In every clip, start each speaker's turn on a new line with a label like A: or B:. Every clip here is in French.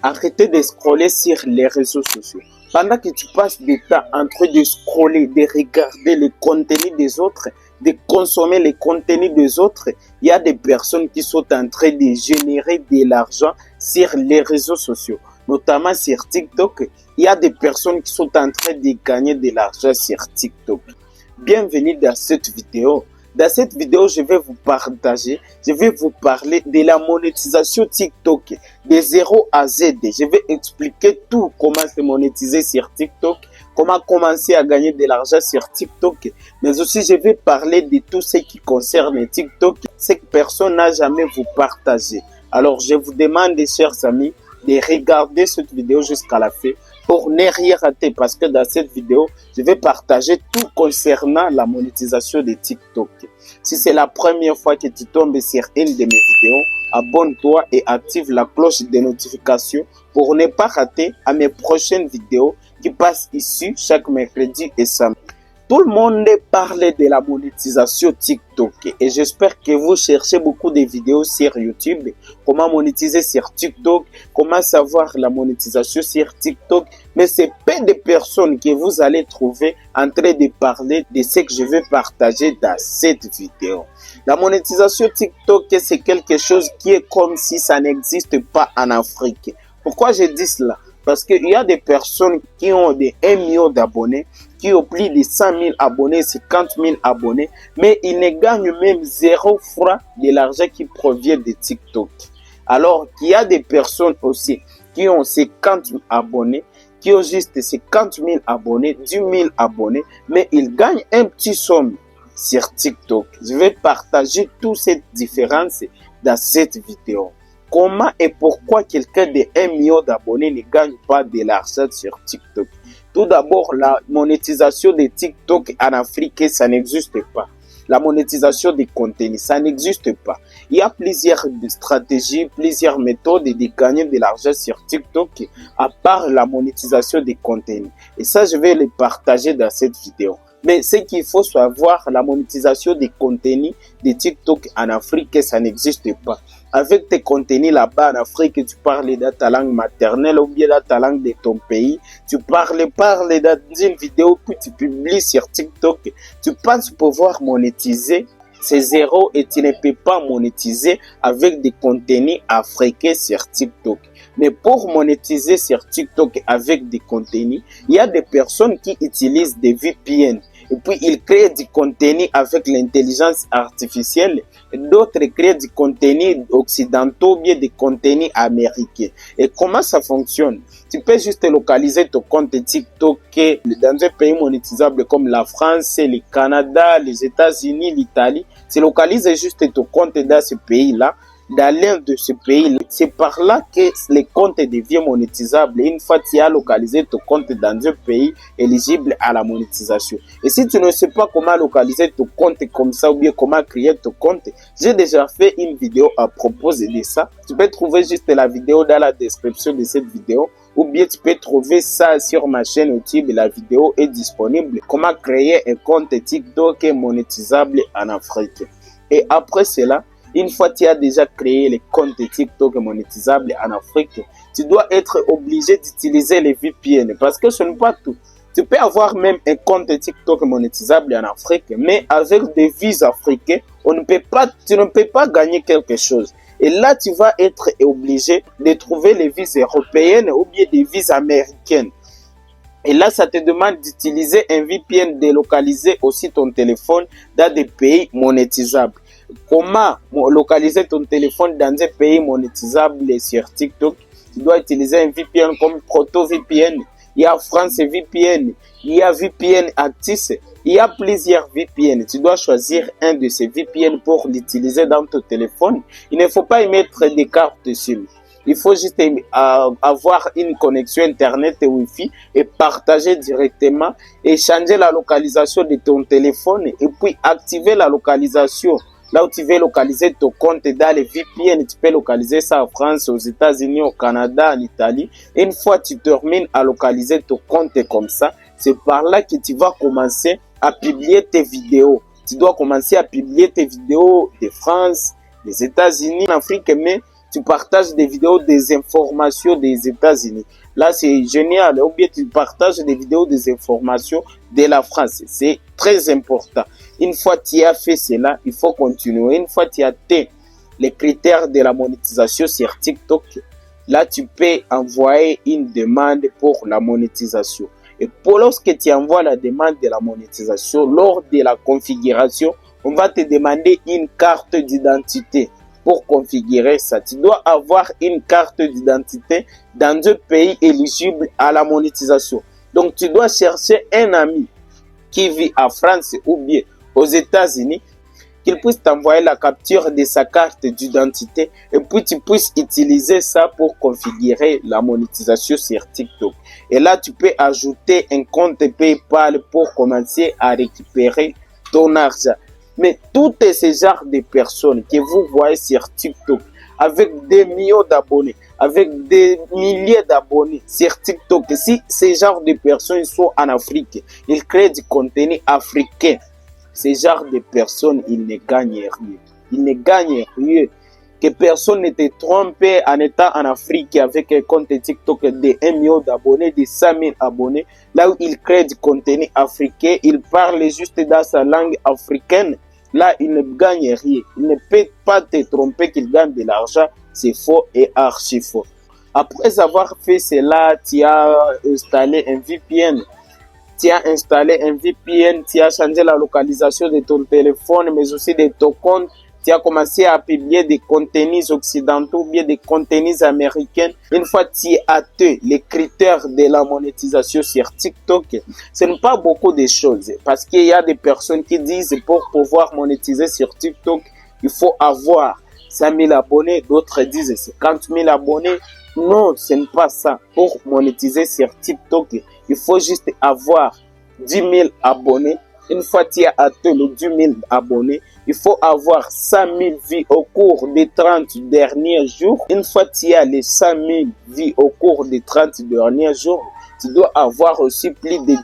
A: Arrêtez de scroller sur les réseaux sociaux. Pendant que tu passes du temps en train de scroller, de regarder les contenus des autres, de consommer les contenus des autres, il y a des personnes qui sont en train de générer de l'argent sur les réseaux sociaux. Notamment sur TikTok, il y a des personnes qui sont en train de gagner de l'argent sur TikTok. Bienvenue dans cette vidéo. Dans cette vidéo, je vais vous parler de la monétisation TikTok de 0 à Z. Je vais expliquer tout, comment se monétiser sur TikTok, comment commencer à gagner de l'argent sur TikTok, mais aussi je vais parler de tout ce qui concerne TikTok, ce que personne n'a jamais vous partagé. Alors je vous demande, chers amis, de regarder cette vidéo jusqu'à la fin pour ne rien rater, parce que dans cette vidéo, je vais partager tout concernant la monétisation de TikTok. Si c'est la première fois que tu tombes sur une de mes vidéos, abonne-toi et active la cloche de notification pour ne pas rater à mes prochaines vidéos qui passent ici chaque mercredi et samedi. Tout le monde parle de la monétisation TikTok et j'espère que vous cherchez beaucoup de vidéos sur YouTube, comment monétiser sur TikTok, comment savoir la monétisation sur TikTok, mais c'est peu de personnes que vous allez trouver en train de parler de ce que je vais partager dans cette vidéo. La monétisation TikTok, c'est quelque chose qui est comme si ça n'existe pas en Afrique. Pourquoi je dis cela? Parce qu'il y a des personnes qui ont des 1 million d'abonnés, qui ont plus de 100 000 abonnés, 50 000 abonnés, mais ils ne gagnent même 0 franc de l'argent qui provient de TikTok. Alors qu'il y a des personnes aussi qui ont 50 000 abonnés, qui ont juste 50 000 abonnés, 10 000 abonnés, mais ils gagnent un petit somme sur TikTok. Je vais partager toutes ces différences dans cette vidéo. Comment et pourquoi quelqu'un de 1 million d'abonnés ne gagne pas de l'argent sur TikTok? Tout d'abord, la monétisation de TikTok en Afrique, ça n'existe pas. La monétisation des contenus, ça n'existe pas. Il y a plusieurs stratégies, plusieurs méthodes de gagner de l'argent sur TikTok à part la monétisation des contenus. Et ça, je vais les partager dans cette vidéo. Mais ce qu'il faut savoir, la monétisation des contenus de TikTok en Afrique, ça n'existe pas. Avec tes contenus là-bas en Afrique, tu parles dans ta langue maternelle ou bien dans ta langue de ton pays. Tu parles dans une vidéo que tu publies sur TikTok. Tu penses pouvoir monétiser, c'est zéro et tu ne peux pas monétiser avec des contenus africains sur TikTok. Mais pour monétiser sur TikTok avec des contenus, il y a des personnes qui utilisent des VPN. Et puis, ils créent du contenu avec l'intelligence artificielle. D'autres créent du contenu occidentaux, bien des contenus américains. Et comment ça fonctionne? Tu peux juste localiser ton compte TikTok dans un pays monétisable comme la France, le Canada, les États-Unis, l'Italie. Tu localises juste ton compte dans ce pays-là. Dans l'un de ces pays, c'est par là que les comptes deviennent monétisables. Une fois que tu as localisé ton compte dans un pays éligible à la monétisation. Et si tu ne sais pas comment localiser ton compte comme ça ou bien comment créer ton compte, j'ai déjà fait une vidéo à propos de ça. Tu peux trouver juste la vidéo dans la description de cette vidéo ou bien tu peux trouver ça sur ma chaîne YouTube. La vidéo est disponible. Comment créer un compte TikTok monétisable en Afrique. Et après cela, une fois que tu as déjà créé les comptes TikTok monétisables en Afrique, tu dois être obligé d'utiliser les VPN parce que ce n'est pas tout. Tu peux avoir même un compte TikTok monétisable en Afrique, mais avec des vies africaines, tu ne peux pas gagner quelque chose. Et là, tu vas être obligé de trouver les vies européennes ou bien des vies américaines. Et là, ça te demande d'utiliser un VPN, de localiser aussi ton téléphone dans des pays monétisables. Comment localiser ton téléphone dans un pays monétisable sur TikTok? Tu dois utiliser un VPN comme ProtoVPN. Il y a France VPN, il y a VPN Actis, il y a plusieurs VPN. Tu dois choisir un de ces VPN pour l'utiliser dans ton téléphone. Il ne faut pas y mettre des cartes SIM. Il faut juste avoir une connexion Internet et Wi-Fi et partager directement et changer la localisation de ton téléphone et puis activer la localisation. Là où tu veux localiser ton compte dans les VPN, tu peux localiser ça en France, aux États-Unis, au Canada, en Italie. Une fois que tu termines à localiser ton compte comme ça, c'est par là que tu vas commencer à publier tes vidéos. Tu dois commencer à publier tes vidéos de France, des États-Unis, en Afrique, mais tu partages des vidéos, des informations des États-Unis. Là, c'est génial. Ou bien tu partages des vidéos, des informations de la France. C'est très important. Une fois que tu as fait cela, il faut continuer. Une fois que tu as atteint les critères de la monétisation sur TikTok, là, tu peux envoyer une demande pour la monétisation. Et lorsque tu envoies la demande de la monétisation, lors de la configuration, on va te demander une carte d'identité pour configurer ça. Tu dois avoir une carte d'identité dans un pays éligible à la monétisation. Donc, tu dois chercher un ami qui vit en France ou bien aux États-Unis, qu'il puisse t'envoyer la capture de sa carte d'identité et puis tu puisses utiliser ça pour configurer la monétisation sur TikTok. Et là, tu peux ajouter un compte PayPal pour commencer à récupérer ton argent. Mais tous ces genres de personnes que vous voyez sur TikTok, avec des millions d'abonnés, avec des milliers d'abonnés sur TikTok, si ces genres de personnes sont en Afrique, ils créent du contenu africain. Ces genres de personnes, ils ne gagnent rien. Ils ne gagnent rien. Que personne ne te trompe en étant en Afrique avec un compte TikTok de 1 million d'abonnés, de 5 000 abonnés. Là où il crée du contenu africain, il parle juste dans sa langue africaine. Là, il ne gagne rien. Il ne peut pas te tromper qu'il gagne de l'argent. C'est faux et archi faux. Après avoir fait cela, tu as installé un VPN. Tu as installé un VPN, tu as changé la localisation de ton téléphone, mais aussi de ton compte. Tu as commencé à publier des contenus occidentaux, bien des contenus américains. Une fois que tu as atteint les critères de la monétisation sur TikTok, ce n'est pas beaucoup de choses. Parce qu'il y a des personnes qui disent pour pouvoir monétiser sur TikTok, il faut avoir 5 000 abonnés. D'autres disent 50 000 abonnés. Non, ce n'est pas ça. Pour monétiser sur TikTok, il faut juste avoir 10 000 abonnés. Une fois que tu as atteint les 10 000 abonnés, il faut avoir 100 000 vues au cours des 30 derniers jours. Une fois que tu as les 100 000 vues au cours des 30 derniers jours, tu dois avoir aussi plus de 18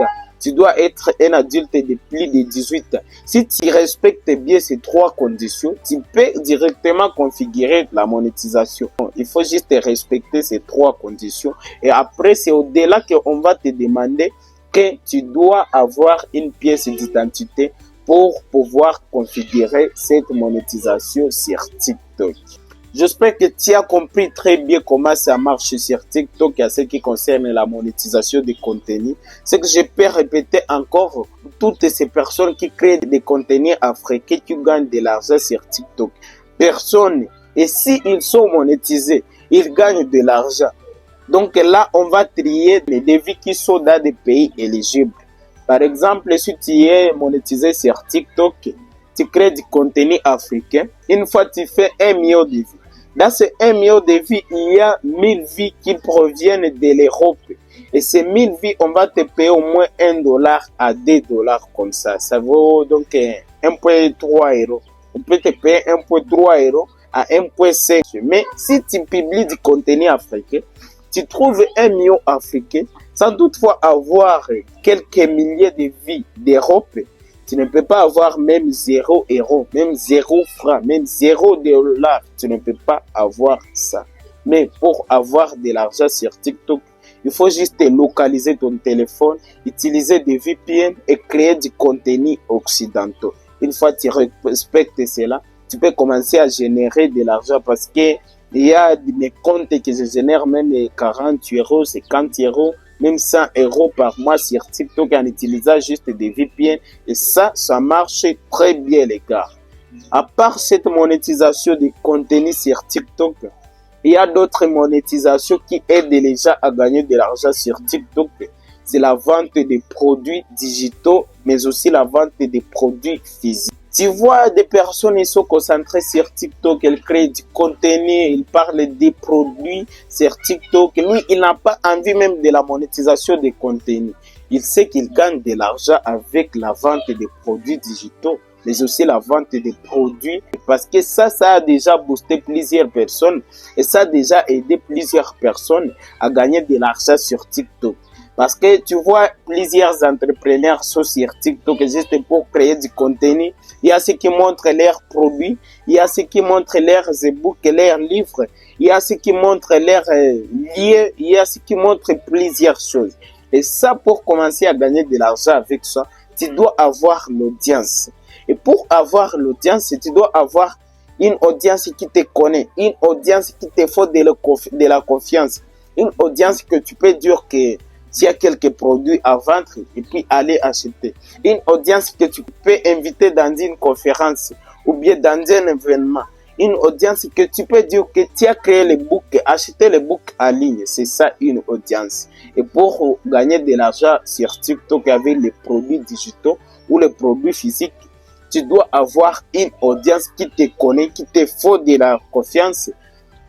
A: ans. Tu dois être un adulte de plus de 18 ans. Si tu respectes bien ces trois conditions, tu peux directement configurer la monétisation. Il faut juste respecter ces trois conditions. Et après, c'est au-delà qu'on va te demander que tu dois avoir une pièce d'identité pour pouvoir configurer cette monétisation sur TikTok. J'espère que tu as compris très bien comment ça marche sur TikTok à ce qui concerne la monétisation des contenus. Ce que je peux répéter encore, toutes ces personnes qui créent des contenus africains qui gagnent de l'argent sur TikTok. Personne. Et s'ils sont monétisés, ils gagnent de l'argent. Donc là, on va trier les devis qui sont dans des pays éligibles. Par exemple, si tu es monétisé sur TikTok, tu crées du contenu africain. Une fois tu fais 1 million de vues. Dans ces 1 million de vues, il y a 1000 vues qui proviennent de l'Europe. Et ces 1000 vues, on va te payer au moins $1 à $2 comme ça. Ça vaut donc 1,3 €. On peut te payer 1,3 € à 1,5 €. Mais si tu publies du contenu africain, tu trouves 1 million africain, sans toutefois avoir quelques milliers de vues d'Europe, tu ne peux pas avoir même 0 €, même 0 francs, même 0 $. Tu ne peux pas avoir ça. Mais pour avoir de l'argent sur TikTok, il faut juste localiser ton téléphone, utiliser des VPN et créer du contenu occidental. Une fois que tu respectes cela, tu peux commencer à générer de l'argent parce que il y a des comptes que je génère même 40 €, 50 €, même 100 € par mois sur TikTok en utilisant juste des VPN. Et ça marche très bien les gars. À part cette monétisation des contenus sur TikTok, il y a d'autres monétisations qui aident les gens à gagner de l'argent sur TikTok. C'est la vente des produits digitaux, mais aussi la vente des produits physiques. Tu vois des personnes qui sont concentrées sur TikTok, elles créent du contenu, ils parlent des produits sur TikTok. Lui, il n'a pas envie même de la monétisation des contenus. Il sait qu'il gagne de l'argent avec la vente des produits digitaux, mais aussi la vente des produits. Parce que ça a déjà boosté plusieurs personnes et ça a déjà aidé plusieurs personnes à gagner de l'argent sur TikTok. Parce que tu vois, plusieurs entrepreneurs sont sur TikTok juste pour créer du contenu. Il y a ceux qui montrent leurs produits, il y a ceux qui montrent leurs e-books, leurs livres, il y a ceux qui montrent leurs liens, il y a ceux qui montrent plusieurs choses. Et ça, pour commencer à gagner de l'argent avec ça, tu dois avoir l'audience. Et pour avoir l'audience, tu dois avoir une audience qui te connaît, une audience qui te faut de la confiance, une audience que tu peux dire que s'il y a quelques produits à vendre et puis aller acheter. Une audience que tu peux inviter dans une conférence ou bien dans un événement. Une audience que tu peux dire que tu as créé le book, acheter le book en ligne. C'est ça une audience. Et pour gagner de l'argent sur TikTok avec les produits digitaux ou les produits physiques, tu dois avoir une audience qui te connaît, qui te faut de la confiance.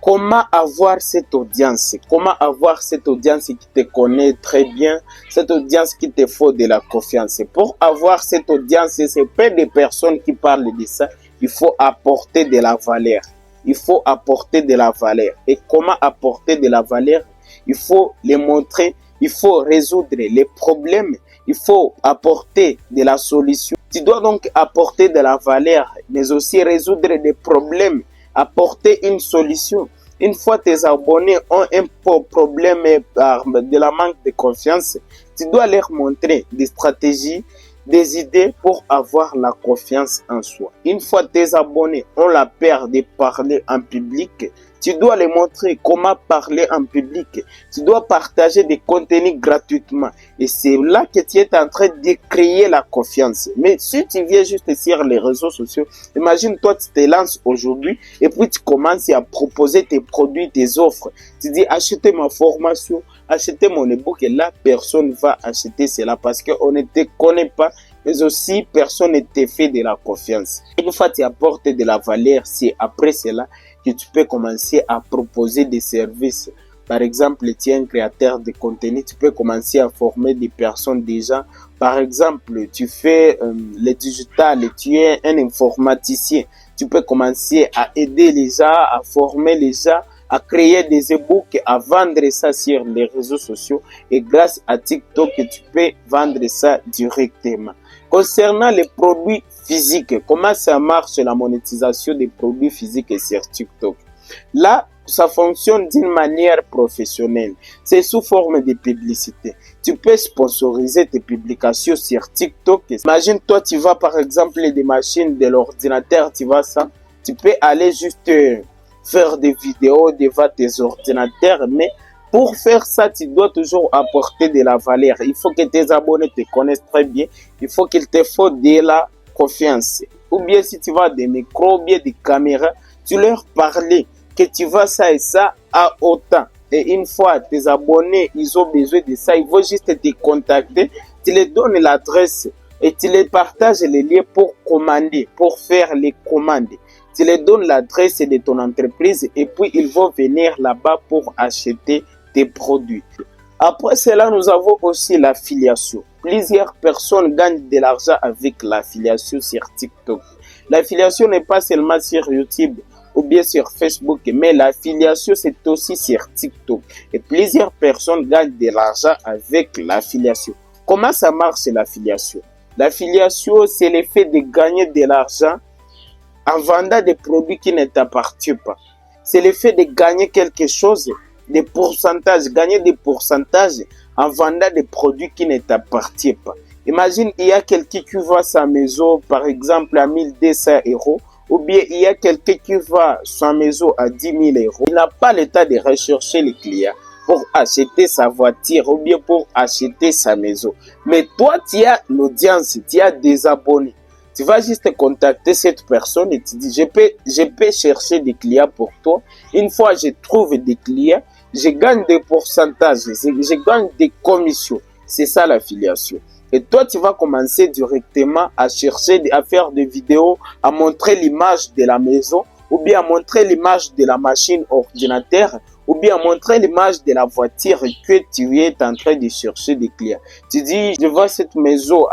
A: Comment avoir cette audience? Comment avoir cette audience qui te connaît très bien, cette audience qui te faut de la confiance? Pour avoir cette audience, c'est pas des personnes qui parlent de ça. Il faut apporter de la valeur. Il faut apporter de la valeur. Et comment apporter de la valeur? Il faut les montrer. Il faut résoudre les problèmes. Il faut apporter de la solution. Tu dois donc apporter de la valeur, mais aussi résoudre des problèmes, apporter une solution. Une fois tes abonnés ont un problème de la manque de confiance, tu dois leur montrer des stratégies, des idées pour avoir la confiance en soi. Une fois tes abonnés ont la peur de parler en public, tu dois les montrer comment parler en public. Tu dois partager des contenus gratuitement. Et c'est là que tu es en train de créer la confiance. Mais si tu viens juste sur les réseaux sociaux, imagine toi tu te lances aujourd'hui et puis tu commences à proposer tes produits, tes offres. Tu dis achetez ma formation, achetez mon ebook et là personne va acheter cela parce qu'on ne te connaît pas. Mais aussi, personne ne te fait de la confiance. Une fois tu apportes de la valeur, c'est après cela que tu peux commencer à proposer des services. Par exemple, tu es un créateur de contenu, tu peux commencer à former des personnes déjà. Par exemple, tu fais le digital, tu es un informaticien. Tu peux commencer à aider les gens, à former les gens, à créer des e-books, à vendre ça sur les réseaux sociaux. Et grâce à TikTok, tu peux vendre ça directement. Concernant les produits physiques, comment ça marche la monétisation des produits physiques sur TikTok? Là, ça fonctionne d'une manière professionnelle. C'est sous forme de publicité. Tu peux sponsoriser tes publications sur TikTok. Imagine, toi, tu vas par exemple des machines de l'ordinateur, tu vas ça. Tu peux aller juste faire des vidéos devant tes ordinateurs, mais pour faire ça, tu dois toujours apporter de la valeur. Il faut que tes abonnés te connaissent très bien. Il faut qu'il te faut de la confiance. Ou bien si tu vas des micros, ou bien des caméras, tu leur parles que tu vas ça et ça à autant. Et une fois tes abonnés, ils ont besoin de ça, ils vont juste te contacter. Tu les donnes l'adresse et tu les partages les liens pour commander, pour faire les commandes. Tu les donnes l'adresse de ton entreprise et puis ils vont venir là-bas pour acheter tes produits. Après cela, nous avons aussi l'affiliation. Plusieurs personnes gagnent de l'argent avec l'affiliation sur TikTok. L'affiliation n'est pas seulement sur YouTube ou bien sur Facebook, mais l'affiliation c'est aussi sur TikTok. Et plusieurs personnes gagnent de l'argent avec l'affiliation. Comment ça marche l'affiliation? L'affiliation, c'est le fait de gagner de l'argent en vendant des produits qui ne t'appartiennent pas. C'est le fait de gagner quelque chose, des pourcentages, gagner des pourcentages en vendant des produits qui ne t'appartiennent pas. Imagine, il y a quelqu'un qui vend sa maison, par exemple, à 1200 €, ou bien il y a quelqu'un qui vend sa maison à 10 000 €. Il n'a pas le temps de rechercher les clients pour acheter sa voiture ou bien pour acheter sa maison. Mais toi, tu as l'audience, tu as des abonnés. Tu vas juste contacter cette personne et tu dis, je peux chercher des clients pour toi. Une fois je trouve des clients, je gagne des pourcentages, je gagne des commissions. C'est ça l'affiliation. Et toi, tu vas commencer directement à chercher, à faire des vidéos, à montrer l'image de la maison, ou bien à montrer l'image de la machine ordinateur, ou bien à montrer l'image de la voiture que tu es en train de chercher des clients. Tu dis, je vois cette maison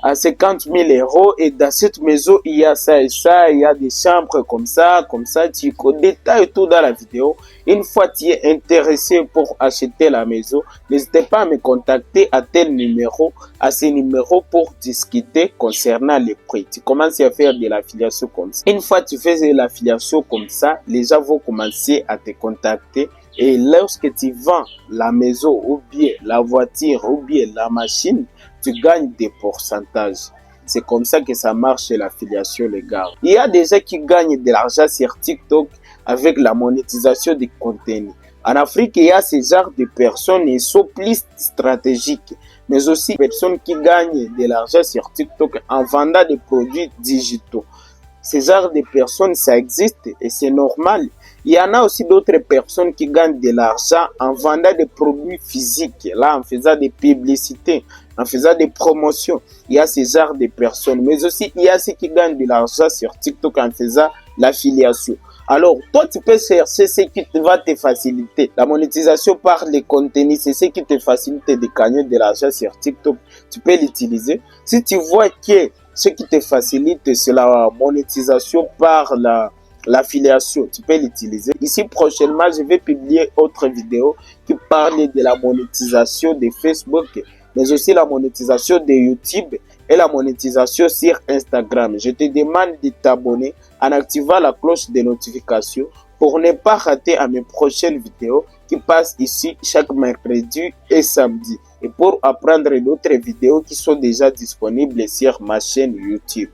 A: à 50 000 euros et dans cette maison, il y a ça et ça, il y a des chambres comme ça, tu détailles tout dans la vidéo. Une fois tu es intéressé pour acheter la maison, n'hésitez pas à me contacter à tel numéro, à ce numéro pour discuter concernant les prix. Tu commences à faire de l'affiliation comme ça. Une fois tu fais de l'affiliation comme ça, les gens vont commencer à te contacter. Et lorsque tu vends la maison ou bien la voiture ou bien la machine, tu gagnes des pourcentages. C'est comme ça que ça marche l'affiliation, les gars. Il y a des gens qui gagnent de l'argent sur TikTok avec la monétisation des contenus. En Afrique, il y a ce genre de personnes, ils sont plus stratégiques, mais aussi des personnes qui gagnent de l'argent sur TikTok en vendant des produits digitaux. Ce genre de personnes, ça existe et c'est normal. Il y en a aussi d'autres personnes qui gagnent de l'argent en vendant des produits physiques, là, en faisant des publicités, en faisant des promotions. Il y a ce genre de personnes. Mais aussi, il y a ceux qui gagnent de l'argent sur TikTok en faisant l'affiliation. Alors, toi, tu peux chercher ce qui va te faciliter. La monétisation par les contenus, c'est ce qui te facilite de gagner de l'argent sur TikTok. Tu peux l'utiliser. Si tu vois que ce qui te facilite, c'est la monétisation par l'affiliation, tu peux l'utiliser. Ici, prochainement, je vais publier autre vidéo qui parle de la monétisation de Facebook, mais aussi la monétisation de YouTube et la monétisation sur Instagram. Je te demande de t'abonner en activant la cloche de notification pour ne pas rater à mes prochaines vidéos qui passent ici chaque mercredi et samedi. Et pour apprendre d'autres vidéos qui sont déjà disponibles sur ma chaîne YouTube.